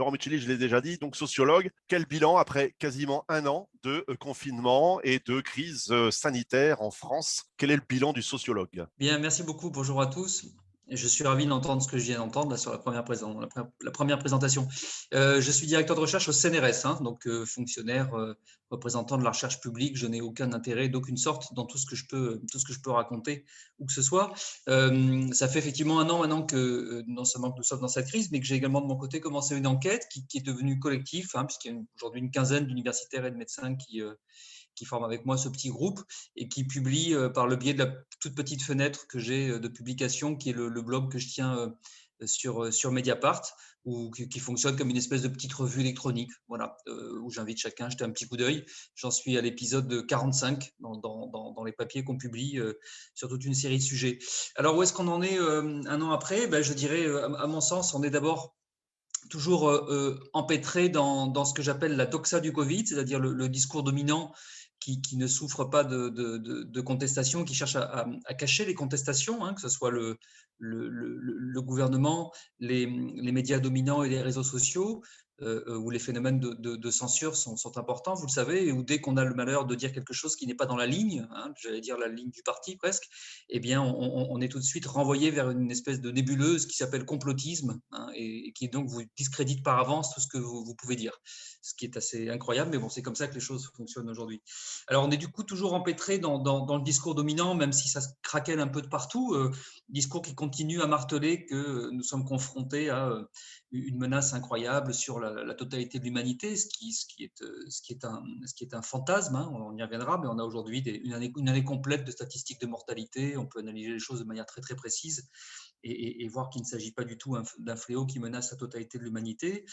Laurent Micheli, je l'ai déjà dit, donc sociologue. Quel bilan après quasiment un an de confinement et de crise sanitaire en France? Quel est le bilan du sociologue? Bien, merci beaucoup. Bonjour à tous. Je suis ravi d'entendre ce que je viens d'entendre là, sur la première présentation. Je suis directeur de recherche au CNRS, donc fonctionnaire représentant de la recherche publique. Je n'ai aucun intérêt d'aucune sorte dans tout ce que je peux raconter où que ce soit. Ça fait effectivement un an maintenant que non seulement que nous sommes dans cette crise, mais que j'ai également de mon côté commencé une enquête qui est devenue collective, puisqu'il y a aujourd'hui une quinzaine d'universitaires et de médecins qui forment avec moi ce petit groupe et qui publie par le biais de la toute petite fenêtre que j'ai de publication, qui est le blog que je tiens sur Mediapart, ou qui fonctionne comme une espèce de petite revue électronique, voilà, où j'invite chacun à jeter un petit coup d'œil. J'en suis à l'épisode 45 dans les papiers qu'on publie sur toute une série de sujets. Alors, où est-ce qu'on en est un an après? Je dirais, à mon sens, on est d'abord toujours empêtré dans ce que j'appelle la doxa du Covid, c'est-à-dire le discours dominant qui ne souffre pas de contestation, qui cherche à cacher les contestations, que ce soit le gouvernement, les médias dominants et les réseaux sociaux, où les phénomènes de censure sont importants, vous le savez, et où dès qu'on a le malheur de dire quelque chose qui n'est pas dans la ligne, j'allais dire la ligne du parti presque, eh bien, on est tout de suite renvoyé vers une espèce de nébuleuse qui s'appelle complotisme, et qui donc vous discrédite par avance tout ce que vous pouvez dire, ce qui est assez incroyable, mais bon, c'est comme ça que les choses fonctionnent aujourd'hui. Alors, on est du coup toujours empêtré dans le discours dominant, même si ça se craquelle un peu de partout, discours qui continue à marteler que nous sommes confrontés à une menace incroyable sur la totalité de l'humanité, ce qui est un fantasme, on y reviendra, mais on a aujourd'hui une année complète de statistiques de mortalité, on peut analyser les choses de manière très très précise et voir qu'il ne s'agit pas du tout d'un fléau qui menace la totalité de l'humanité.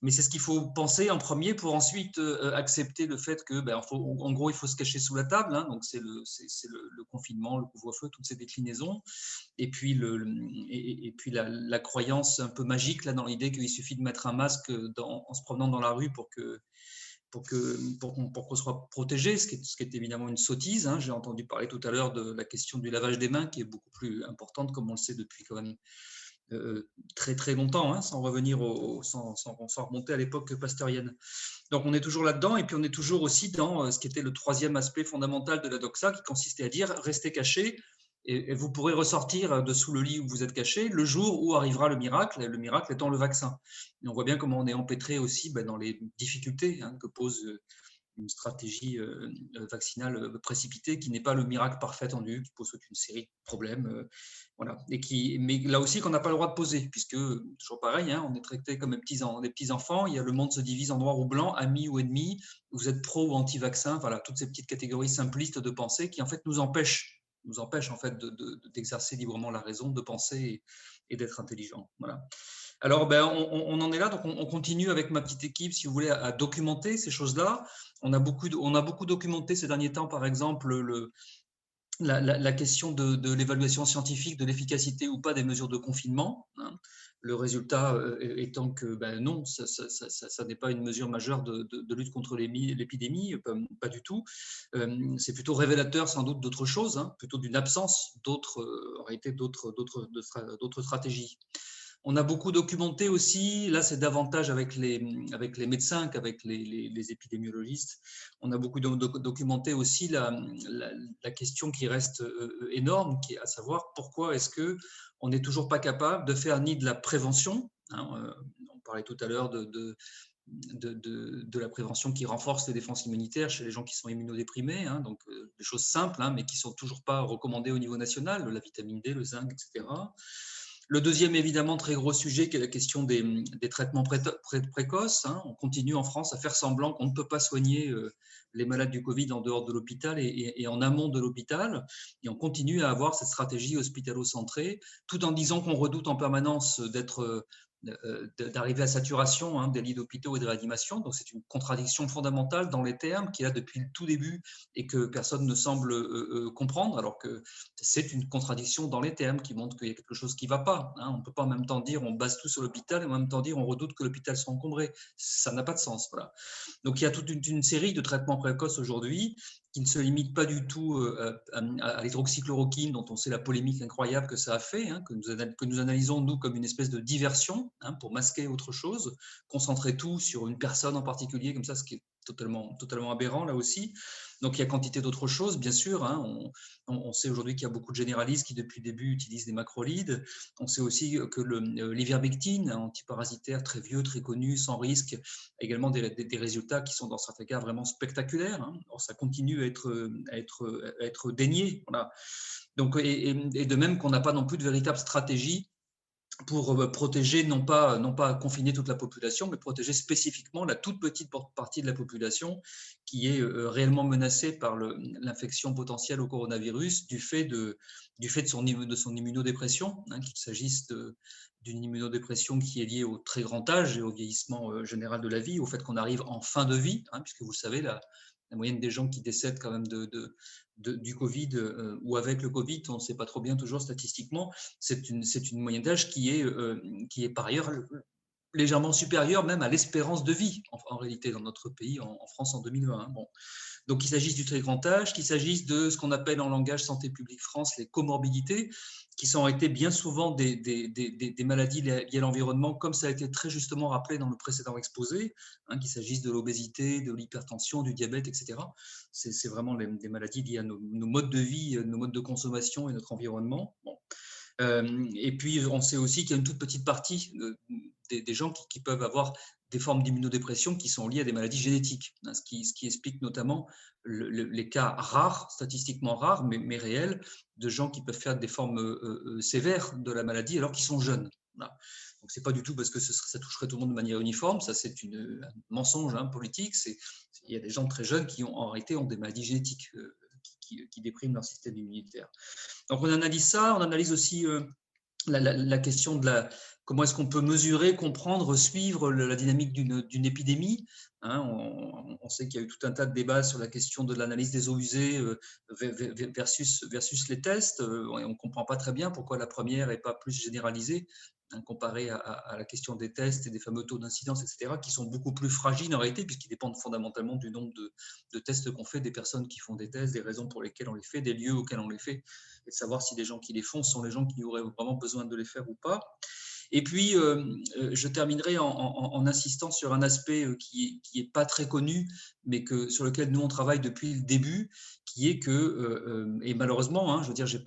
Mais c'est ce qu'il faut penser en premier pour ensuite accepter le fait que, en gros, il faut se cacher sous la table. Donc, c'est le confinement, le couvre-feu, toutes ces déclinaisons. Et puis, puis la croyance un peu magique là, dans l'idée qu'il suffit de mettre un masque en se promenant dans la rue pour qu'on soit protégé, ce qui est évidemment une sottise. J'ai entendu parler tout à l'heure de la question du lavage des mains, qui est beaucoup plus importante, comme on le sait depuis quand même très très longtemps, sans revenir sans remonter à l'époque pasteurienne. Donc on est toujours là-dedans, et puis on est toujours aussi dans ce qui était le troisième aspect fondamental de la doxa, qui consistait à dire restez cachés, et vous pourrez ressortir de sous le lit où vous êtes caché le jour où arrivera le miracle étant le vaccin. Et on voit bien comment on est empêtré aussi dans les difficultés que pose une stratégie vaccinale précipitée, qui n'est pas le miracle parfait attendu, qui pose toute une série de problèmes, voilà. Mais là aussi qu'on n'a pas le droit de poser, puisque toujours pareil, on est traité comme des petits enfants. Le monde se divise en noir ou blanc, amis ou ennemis. Vous êtes pro ou anti-vaccin, voilà, toutes ces petites catégories simplistes de pensée qui en fait nous empêchent en fait d'exercer librement la raison, de penser et d'être intelligent. Voilà. Alors, on en est là, donc on continue avec ma petite équipe, si vous voulez, à documenter ces choses-là. On a beaucoup documenté ces derniers temps, par exemple, la question de l'évaluation scientifique de l'efficacité ou pas des mesures de confinement. Le résultat étant que non, ça n'est pas une mesure majeure de lutte contre l'épidémie, pas du tout. C'est plutôt révélateur sans doute d'autre chose, plutôt d'une absence en réalité d'autres stratégies. On a beaucoup documenté aussi, là c'est davantage avec les médecins qu'avec les épidémiologistes, on a beaucoup documenté aussi la question qui reste énorme, qui est à savoir pourquoi est-ce qu'on n'est toujours pas capable de faire ni de la prévention, on parlait tout à l'heure de la prévention qui renforce les défenses immunitaires chez les gens qui sont immunodéprimés, donc des choses simples, mais qui ne sont toujours pas recommandées au niveau national, la vitamine D, le zinc, etc. Le deuxième, évidemment, très gros sujet, qui est la question des traitements précoces. On continue en France à faire semblant qu'on ne peut pas soigner les malades du Covid en dehors de l'hôpital et en amont de l'hôpital. Et on continue à avoir cette stratégie hospitalo-centrée, tout en disant qu'on redoute en permanence d'arriver à saturation des lits d'hôpitaux et de réanimation. Donc c'est une contradiction fondamentale dans les termes qu'il y a depuis le tout début et que personne ne semble comprendre, alors que c'est une contradiction dans les termes qui montre qu'il y a quelque chose qui ne va pas. On ne peut pas en même temps dire on base tout sur l'hôpital et en même temps dire on redoute que l'hôpital soit encombré. Ça n'a pas de sens. Voilà. Donc il y a toute une série de traitements précoces aujourd'hui qui ne se limite pas du tout à l'hydroxychloroquine, dont on sait la polémique incroyable que ça a fait, hein, que nous analysons, nous, comme une espèce de diversion, hein, pour masquer autre chose, concentrer tout sur une personne en particulier, comme ça, ce qui est totalement aberrant, là aussi. Donc, il y a quantité d'autres choses, bien sûr. Hein. On sait aujourd'hui qu'il y a beaucoup de généralistes qui, depuis le début, utilisent des macrolides. On sait aussi que l'ivermectine, antiparasitaire très vieux, très connu, sans risque, a également des résultats qui sont, dans certains cas, vraiment spectaculaires. Hein. Alors, ça continue à être dénié. Voilà. Donc, et de même qu'on n'a pas non plus de véritable stratégie pour protéger, non pas confiner toute la population, mais protéger spécifiquement la toute petite partie de la population qui est réellement menacée par l'infection potentielle au coronavirus du fait de son immunodépression, hein, qu'il s'agisse d'une immunodépression qui est liée au très grand âge et au vieillissement général de la vie, au fait qu'on arrive en fin de vie, hein, puisque vous savez, la moyenne des gens qui décèdent quand même du Covid ou avec le Covid, on ne sait pas trop bien toujours statistiquement, c'est une moyenne d'âge qui est par ailleurs légèrement supérieure même à l'espérance de vie en réalité dans notre pays, en France en 2020. Hein. Bon. Donc, qu'il s'agisse du très grand âge, qu'il s'agisse de ce qu'on appelle en langage Santé publique France les comorbidités, qui sont été bien souvent des maladies liées à l'environnement, comme ça a été très justement rappelé dans le précédent exposé, hein, qu'il s'agisse de l'obésité, de l'hypertension, du diabète, etc. C'est vraiment des maladies liées à nos modes de vie, nos modes de consommation et notre environnement. Bon. Et puis, on sait aussi qu'il y a une toute petite partie des gens qui peuvent avoir des formes d'immunodépression qui sont liées à des maladies génétiques, hein, ce qui explique notamment les cas rares, statistiquement rares, mais réels, de gens qui peuvent faire des formes sévères de la maladie alors qu'ils sont jeunes. Voilà. Donc, ce n'est pas du tout parce que ça toucherait tout le monde de manière uniforme, ça c'est un mensonge hein, politique. Il y a des gens très jeunes qui en réalité ont des maladies génétiques qui dépriment leur système immunitaire. Donc on analyse ça, on analyse aussi la question de comment est-ce qu'on peut mesurer, comprendre, suivre la dynamique d'une épidémie. Hein, on sait qu'il y a eu tout un tas de débats sur la question de l'analyse des eaux usées versus les tests. Et on ne comprend pas très bien pourquoi la première n'est pas plus généralisée, hein, comparée à la question des tests et des fameux taux d'incidence, etc., qui sont beaucoup plus fragiles en réalité, puisqu'ils dépendent fondamentalement du nombre de tests qu'on fait, des personnes qui font des tests, des raisons pour lesquelles on les fait, des lieux auxquels on les fait, et de savoir si les gens qui les font sont les gens qui auraient vraiment besoin de les faire ou pas. Et puis, je terminerai en insistant sur un aspect qui est pas très connu, mais sur lequel nous, on travaille depuis le début, qui est que, et malheureusement, hein, je veux dire, j'ai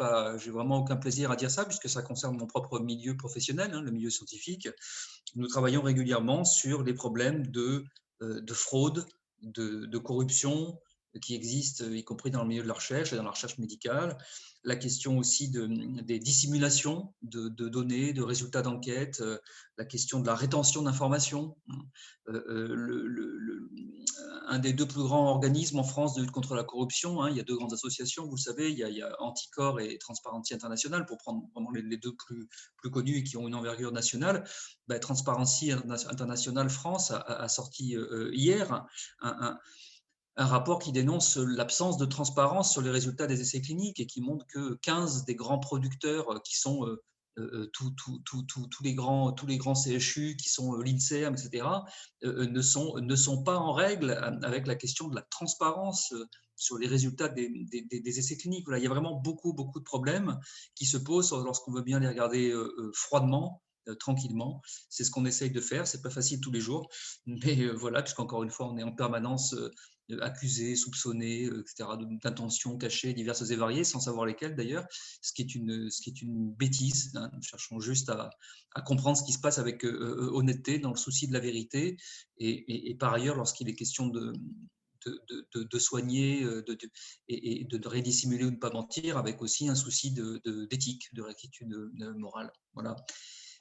vraiment aucun plaisir à dire ça, puisque ça concerne mon propre milieu professionnel, hein, le milieu scientifique. Nous travaillons régulièrement sur les problèmes de fraude, de corruption, qui existent, y compris dans le milieu de la recherche et dans la recherche médicale. La question aussi des dissimulations de données, de résultats d'enquête, la question de la rétention d'informations. Un des deux plus grands organismes en France de lutte contre la corruption, hein, il y a deux grandes associations, vous le savez, il y a Anticor et Transparency International, pour prendre vraiment les deux plus connus et qui ont une envergure nationale. Ben, Transparency International France a sorti hier un rapport qui dénonce l'absence de transparence sur les résultats des essais cliniques et qui montre que 15 des grands producteurs qui sont tous les grands CHU, qui sont l'INSERM, etc., ne sont pas en règle avec la question de la transparence sur les résultats des essais cliniques. Voilà, il y a vraiment beaucoup de problèmes qui se posent lorsqu'on veut bien les regarder froidement, tranquillement. C'est ce qu'on essaye de faire. C'est pas facile tous les jours, mais voilà, puisqu'encore une fois, on est en permanence accusés, soupçonnés, etc., d'intentions cachées, diverses et variées, sans savoir lesquelles d'ailleurs, ce qui est une bêtise. Hein. Nous cherchons juste à comprendre ce qui se passe avec honnêteté, dans le souci de la vérité, et par ailleurs, lorsqu'il est question de soigner et de rédissimuler ou de ne pas mentir, avec aussi un souci d'éthique, de rectitude morale. Voilà.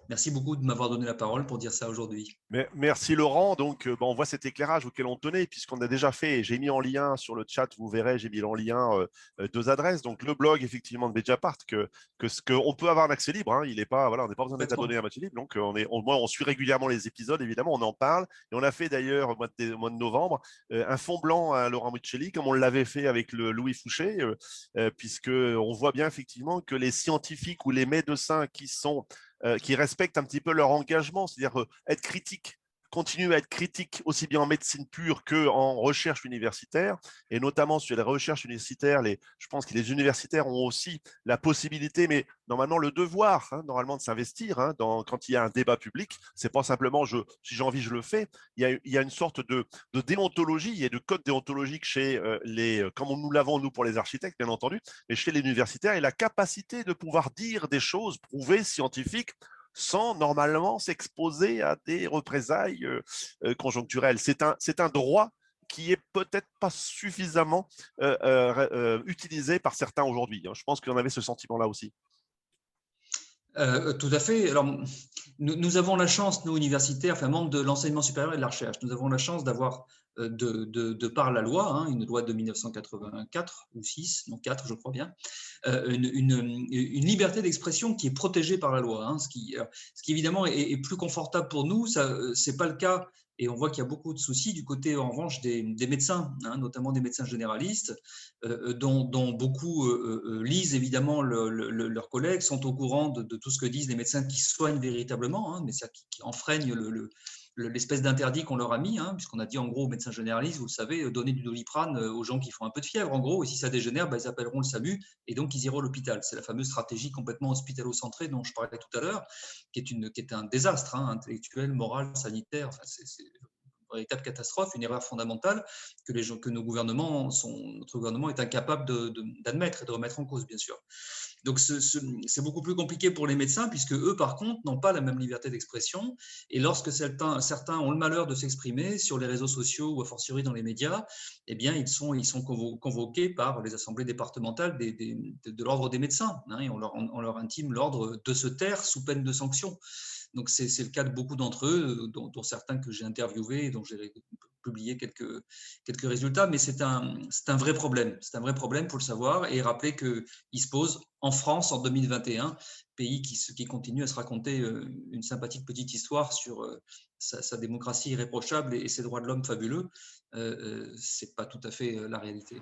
Merci beaucoup de m'avoir donné la parole pour dire ça aujourd'hui. Merci Laurent. Donc, on voit cet éclairage auquel on tenait, puisqu'on a déjà fait, j'ai mis en lien sur le chat, vous verrez, j'ai mis en lien deux adresses. Donc, le blog, effectivement, de Mediapart, on peut avoir un accès libre. Hein, il est pas, voilà, on n'a pas besoin d'être abonné à moitié libre. Donc, on suit régulièrement les épisodes, évidemment, on en parle. Et on a fait d'ailleurs, au mois de novembre, un fond blanc à Laurent Muccelli, comme on l'avait fait avec le Louis Fouché, puisqu'on voit bien, effectivement, que les scientifiques ou les médecins qui respectent un petit peu leur engagement, c'est-à-dire être critiques continuer à être critique aussi bien en médecine pure qu'en recherche universitaire, et notamment sur les recherches universitaires, je pense que les universitaires ont aussi la possibilité, mais normalement le devoir, normalement de s'investir quand il y a un débat public. C'est pas simplement si j'ai envie, je le fais. Il y a une sorte de déontologie et de code déontologique chez comme nous l'avons nous pour les architectes, bien entendu, mais chez les universitaires, et la capacité de pouvoir dire des choses prouvées, scientifiques, sans normalement s'exposer à des représailles conjoncturelles. C'est un droit qui est peut-être pas suffisamment utilisé par certains aujourd'hui. Je pense qu'on avait ce sentiment-là aussi. Tout à fait. Alors, nous avons la chance, nous, universitaires, enfin, membres de l'enseignement supérieur et de la recherche, nous avons la chance d'avoir, de par la loi, une loi de 1984 ou 6, non 4, je crois bien, une liberté d'expression qui est protégée par la loi, ce qui évidemment est plus confortable pour nous. Ce n'est pas le cas, et on voit qu'il y a beaucoup de soucis du côté, en revanche, des médecins, notamment des médecins généralistes, dont beaucoup lisent évidemment leurs collègues, sont au courant de tout ce que disent les médecins qui soignent véritablement, mais qui enfreignent l'espèce d'interdit qu'on leur a mis, puisqu'on a dit en gros aux médecins généralistes, vous le savez, donner du Doliprane aux gens qui font un peu de fièvre, en gros, et si ça dégénère, ils appelleront le SAMU, et donc ils iront à l'hôpital. C'est la fameuse stratégie complètement hospitalo-centrée dont je parlais tout à l'heure, qui est un désastre intellectuel, moral, sanitaire. Enfin, c'est une véritable catastrophe, une erreur fondamentale que notre gouvernement est incapable d'admettre et de remettre en cause, bien sûr. Donc, c'est beaucoup plus compliqué pour les médecins, puisque eux, par contre, n'ont pas la même liberté d'expression. Et lorsque certains ont le malheur de s'exprimer sur les réseaux sociaux ou a fortiori dans les médias, eh bien, ils sont convoqués par les assemblées départementales de l'ordre des médecins, et on leur intime l'ordre de se taire sous peine de sanction. Donc, c'est le cas de beaucoup d'entre eux, dont certains que j'ai interviewés et dont j'ai publié quelques résultats, mais c'est un vrai problème. C'est un vrai problème, il faut le savoir, et rappeler qu'il se pose en France en 2021, pays qui continue à se raconter une sympathique petite histoire sur sa démocratie irréprochable et ses droits de l'homme fabuleux. C'est pas tout à fait la réalité.